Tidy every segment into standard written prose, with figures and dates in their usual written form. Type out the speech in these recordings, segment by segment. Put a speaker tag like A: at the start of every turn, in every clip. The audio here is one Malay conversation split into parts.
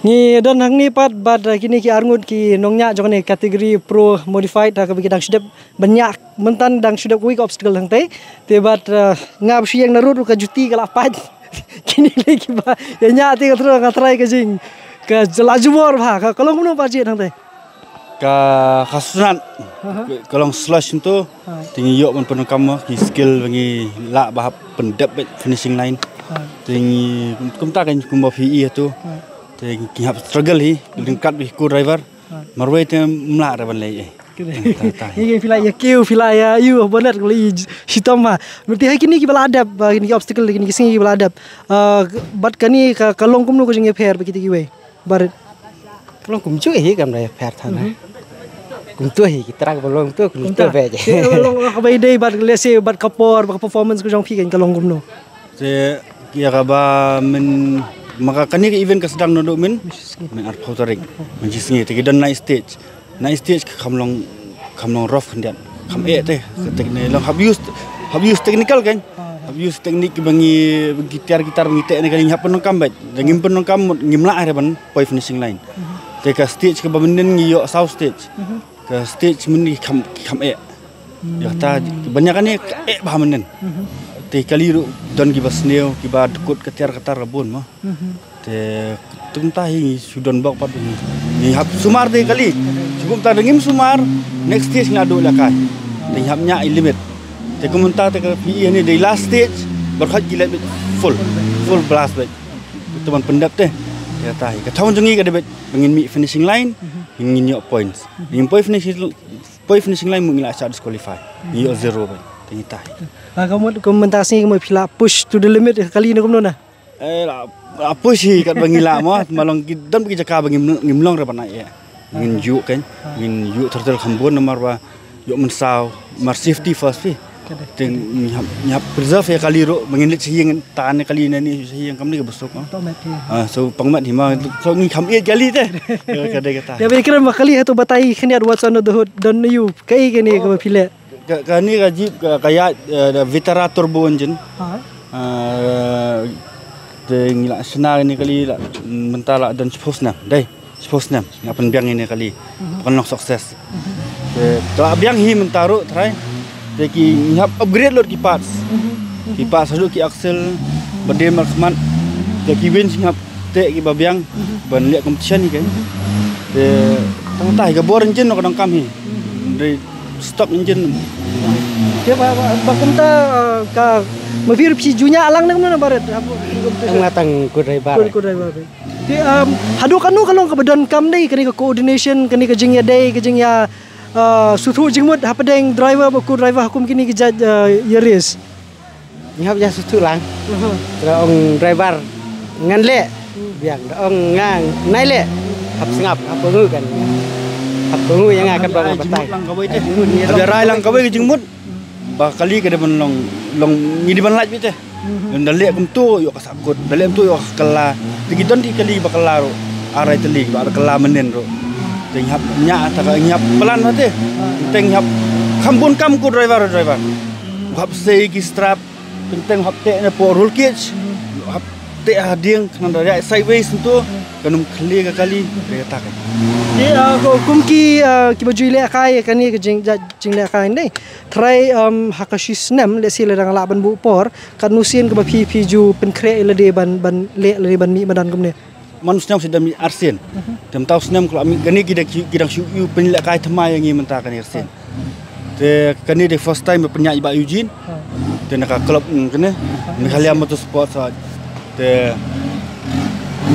A: Ni dan hang ni pat bad kini ki arngut ki nongnya jong ni kategori pro modified ha bagi dang sudah banyak mentan dang sudah quick obstacle hang te bat ngap siang narut ka juti kala pat kini lagi ba ya nya te ka terus try ka jing ka laju bor ba ka kalau mun pa hang te
B: ka khasunan kalau slash itu tinggi yok men penuh kamu ki skill bagi la bahap pendep finishing line tinggi kum ta kan kum PE tu thì hấp struggle hi đừng cắt bị cô driver marway thì mla ra ban lei
A: ini filai ya kêu filai ya you benar kali hitam mah berarti hari kini kita adab ini obstacle ini singi kita adab but kani kalong kum nu ko jeng fair begitu kiwe barat
C: kalong kum cu hi kam ra fair thana kum tu hi kita ra kalong tu kum tu ve je
A: kalong ka bai dei bat lese bat kapor performance ko jong pi kan kalong kum nu
B: se ya ka ba men maka kani ke event ka sedang nodok min art powdering menjisngi te dan night stage kamlong rough kendian kam te teknik long have use technical kan have use teknik bangi gitar bangi te ne kali hapen kam bet ngim pen kam ngimla are ban poi finishing line te ka stage ke bamenden ngi yo south stage ka stage mun kam ya ta banyak kan bah menen te kali ru don ki basneo ki ba dekut ketar rabun mah te tunta hi sudon bak pat ni hap sumar te kali cukup ta dengim sumar next stage ngadu lakai te hapnya limit te kumunta te PE ni di last stage berkhat gila full blast bet teman pendap te ya tai ka thon jungi ka de bet bengin mi finishing line ngin yo points ngin point finishing line mungila sa disqualify yo zero bet tingita
A: kamu komentasi kamu pila push to the limit kali ni kamu na
B: push hi kat bangila mo malong dan pergi jaka bagi ngimlong ra banai ya ngin yu kan ngin yu tertel khambun nomor wa yu mensau mar safety first fi ting nyap preserve ya kali ro bangin lit sihing tan kali ni sihing kam ni besok so pangmat hi ma so ngi kham kali te kadai kata
A: ya berkira kali itu batai khniat what's on the hood don you kai kini kamu pila
B: kani ka jeep kayak Vitara turbo engine de ngila senar ni kali la mentala dan sponsor ngapan biang ini kali penuh sukses kalau biang hi mentaru try de ki ngap upgrade lor ki parts hadu ki axle bade marksman de ki win ngap te ki babiang ban liat competition ni kan de tang tai ka bor engine no kadang kam hi de stock engine
A: dia bakumta ka mavir psi junya alang nang mana barat
C: matang ku driver
A: di hadu kanu kalong ka badon kam dei kani ka coordination kani ka jingya dei ka jingya suthu jingmut hapadeng driver ku driver hukum kini ki ya race
C: nyap ja suthu lang ong driver ngan le biang ong ngang nai le hap sengap apa ngu kan apa ngu yang akan bang batai
B: ada rai lang kawai jingmut ba kali ke depan long ngidi ban laj bite dalek kum tu yo kasakut dalek tu yo kala digidon di kali bakala ro arai teli ba kala menen ro teng hap nya ta nyap pelan mate teng hap khambun kam ku driver hap sei ki strap teng hap te na po roll cage hap te hading kan dari sideways tu kanum kali ka kali kereta kan
A: di kum ki baju le kai kan ni jing le kai nei try hakashi snam le sila dang laban bu por kan nusin ke pi ju pen kre le de ban le ban mi badan kum ne
B: manusia sudah mi arsen tem tahu snam kalau ami kani kidang yu pen le kai thama yang ngi menta kan arsen te kani de first time penyak iba Eugene te nak club kene Meghalaya Motorsport sa te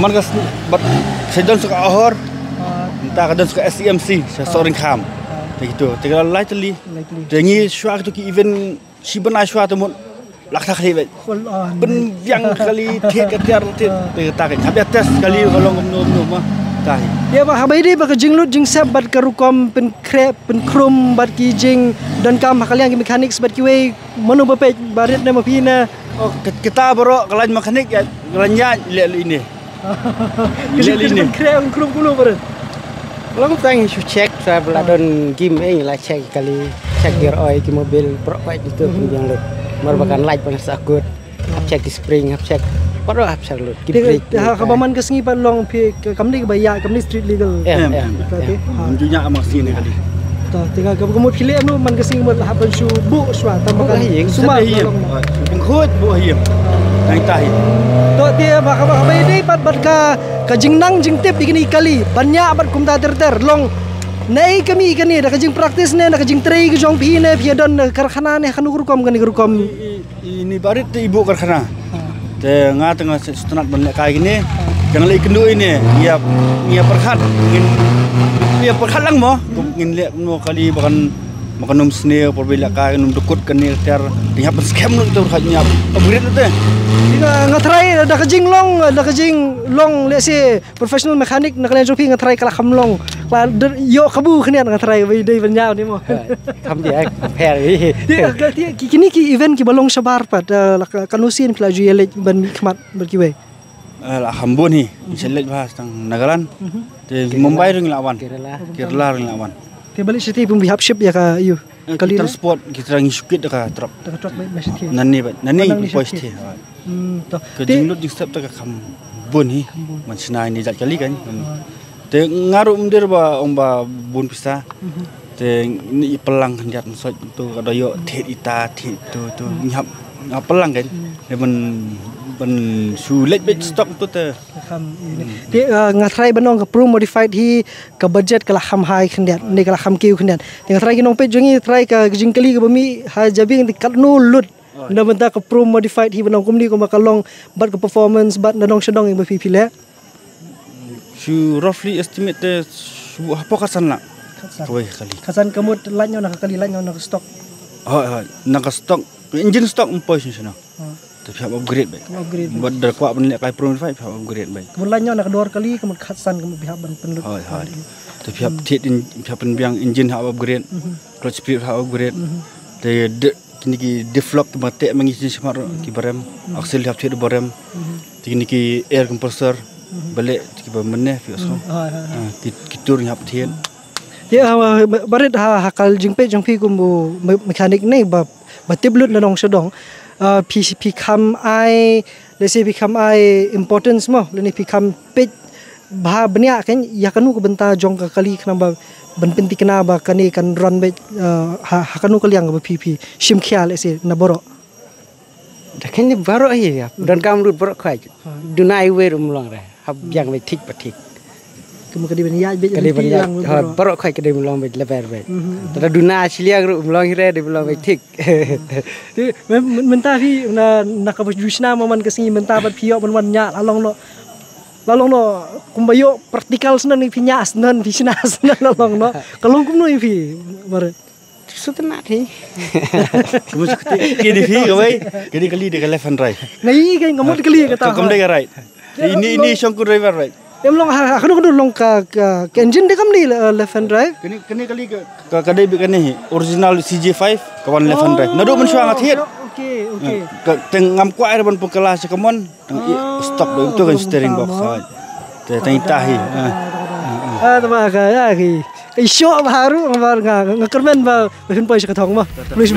B: margas bat sedon suka ahor entah kadang suka SCMC seorang kam begitu tinggal lightly dengi syuak tu ki event si benai syuak tu mun lakta kali ben yang kali tiar tak habis tes kali kalau ngomong mah tahi
A: ya bah habai dia bak jinglut jing sab bat karukom pen krep pen krum bat ki jing dan kam kalian ki mekanik bat ki we manu bape barit na mapina
B: kita bro kalau mekanik ya galanya lihat ini
A: ini krep krum kulo barit
C: long tang su check saya beladon game lah check kali check gear oil ki mobil pro white itu yang lu merupakan light bang sakut check spring check Paro hap sarlut.
A: Dia kabaman ke sengi pan long pi kamni ke baya kamni street legal.
B: Berarti menjunya amak sini kali.
A: Tinggal kamu pilih anu man ke sengi mut hapan su bu swa tambakan
B: Semua hiem. Pengkhut bu hiem. Nang tahi.
A: To dia bakal ini pat ka jingnang jingtip begini kali. Banyak bat kumta ter long. Nei kami ikan ni, dah kajing praktis ni, dah kajing tray ke jong pi ni, pi don karkhana ni, kanu kerukom kan kerukom.
B: Ini barit ibu karkhana. Te tengah setunat banyak kayak gini. Jangan lagi kendu ini. Ia perhat, ia perhat lang mo. Ingin lihat mo kali bahkan makan seni, perbela kayak dekut kan ni ter. Dia apa scam lu tu hanya upgrade tu.
A: Dia ngatrai, dah kajing long, let's say professional mechanic nak kena jopi ngatrai kalah kamlong. Yo kabu kena ngatrai dari banyak ni mo.
C: Kam dia pair ni.
A: Dia kini ki event ki balong sabar pat kanusin pelaju yelet ban khmat berkiwe.
B: Hambun ni, selet bahas tang Nagaland. Di Mumbai ring lawan. Kerala ring lawan.
A: Dia balik seti pun bihap ship ya ka you.
B: Kali transport kita rangi sukit dekat truck.
A: Dekat truck baik masih dia.
B: Nani post dia.
A: Toh.
B: Kejing lut disep tak kam bun hi. Macam ni jat kali kan. Te ngaruh mundir ba omba bun pisa. Te ni pelang kan jat masuk tu ada yo tit ita tit tu nyap pelang kan. Dia ben sulit bet stok tu te.
A: Dia ngatrai benong ke pro modified hi ke budget ke laham hai khendiat ni ke laham kiu khendiat. Dia ngatrai ke nong pe jongi try ke jingkali ke bumi ha jabing di katnu lut. Nda benta ke pro modified hi benong kumni ko makalong bat ke performance bat nadong sedong yang bepi pile.
B: Su roughly estimate te apa kasan lah. Koi kali.
A: Kasan kemut lanyo nak kali lanyo nak stok.
B: Nak stok engine stok empoi sana. Tapi upgrade baik.
A: Upgrade.
B: Buat dah kuat benda kai Pro 5 upgrade baik.
A: Kemudiannya nak dua kali kemudian khasan kemudian pihak ban penlut.
B: Tapi pihak pihak penbiang engine upgrade, clutch speed upgrade. Tapi kini deflop tu mati mengisi semar ki barem, axle hap tu barem. Kini ki air compressor balik ki bamne fiasco. Ki tur hap thian.
A: Ya barit hakal jingpi kumbu mekanik ni batiblut na dong sedong. Become I, let's say become I importance mo, lani become page bah benya kan ya kanu ko benta jong ka kali kenapa ban penti kena ba kani kan run be hakanu kali yang ba pp shim khial let's say na boro
C: dah kan ni baro ai ya dan kam rut boro khai dunai we rum long ra hab yang be thik pa thik
A: kemudian kadi ben ya be
C: kadi ben ya baro khai kadi long be lever be tada duna aslia rum long hire de long be thik
A: ti menta fi na nakabus jusna moman kesingi menta bat pio ban wan nya lalong no kumbayo praktikal senan ni pinya senan pisina senan lalong no kalong kumno ifi bare
C: sutena ni
B: Kamu kini fi kawai kini kali de left hand right.
A: Nai kan ngamut kali kata.
B: Kamu de right. Ini shongku driver right.
A: Em long kanu long ka engine de kam ni left hand drive.
B: Kini kali ka kadai bi kani original CJ5 kawan left hand drive. Nado men syang athiet.
A: Okay.
B: Tengam kuat ada pun kelas kemon stop itu kan steering box saja. Tengah tahi.
A: Tema ka ya ki. Isu baru ngakermen ba hin pa sa katong mo. Please.